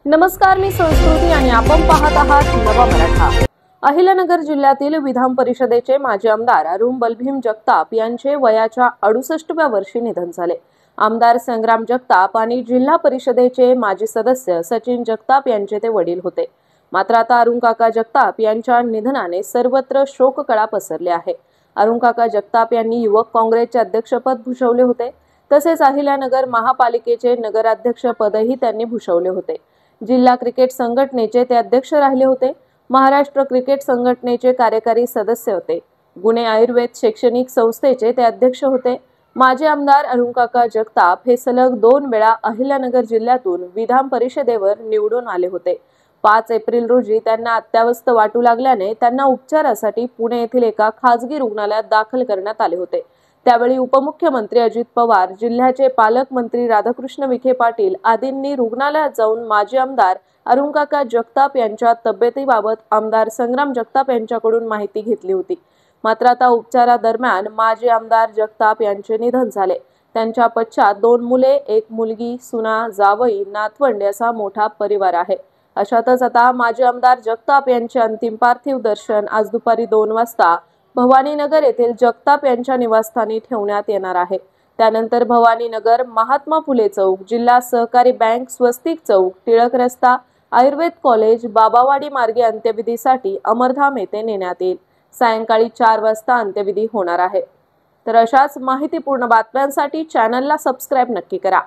नमस्कार, मी संस्कृती आणि आपण पाहत आहात नवा मराठा। अहिल्यानगर जिल्ह्यातील विधान परिषदेचे माजी आमदार अरुण बलभीम जगताप यांचे वयाच्या 68व्या वर्षी निधन झाले। आमदार संग्राम जगताप आणि जिल्हा परिषदेचे माजी सदस्य सचिन जगताप यांचे ते वडील होते। मात्र आता अरुण काका जगताप यांच्या निधनाने सर्वत्र शोककळा पसरली आहे। अरुण काका जगताप यांनी युवक काँग्रेसचे अध्यक्षपद भूषवले होते, तसेच अहिल्यानगर महापालिकेचे नगराध्यक्षपदही त्यांनी भूषवले होते। जिल्हा क्रिकेट संघटनेचे ते अध्यक्ष राहिले होते। महाराष्ट्र क्रिकेट संघटनेचे कार्यकारी सदस्य होते। गुणे आयुर्वेद शैक्षणिक संस्थेचे ते अध्यक्ष होते। माजी आमदार अरुण काका जगताप हे सलग 2 वेळा अहिल्यानगर जिल्ह्यातून विधान परिषदेवर निवडून आले होते। 5 एप्रिल रोजी त्यांना अत्यावस्थ वाटू लागल्याने त्यांना उपचारासाठी पुणे येथील एका खासगी रुग्णालयात दाखल करण्यात आले होते। त्यावेळी उपमुख्यमंत्री अजित पवार, जिल्ह्याचे पालकमंत्री राधाकृष्ण विखे पाटील आदींनी रुग्णालयात जाऊन माजी आमदार अरुण काका जगताप यांच्या तब्येतीबाबत आमदार संग्राम जगताप यांच्याकडून माहिती घेतली होती। मात्र आता उपचारादरम्यान माजी आमदार जगताप यांचे निधन झाले। त्यांच्या पश्चात 2 मुले, 1 मुलगी, सुना, जावई, नातवंड असा मोठा परिवार आहे। अशातच आता माजी आमदार जगताप यांचे अंतिम पार्थिव दर्शन आज दुपारी 2 वाजता भवानीनगर येथील जगताप यांच्या निवासस्थानी ठेवण्यात येणार आहे। त्यानंतर भवानीनगर, महात्मा फुले चौक, जिल्हा सहकारी बँक, स्वस्तिक चौक, टिळक रस्ता, आयुर्वेद कॉलेज, बाबावाडी मार्गे अंत्यविधीसाठी अमरधाम येथे नेण्यात येईल। सायंकाळी 4 वाजता अंत्यविधी होणार आहे। तर अशाच माहितीपूर्ण बातम्यांसाठी चॅनलला सबस्क्राइब नक्की करा।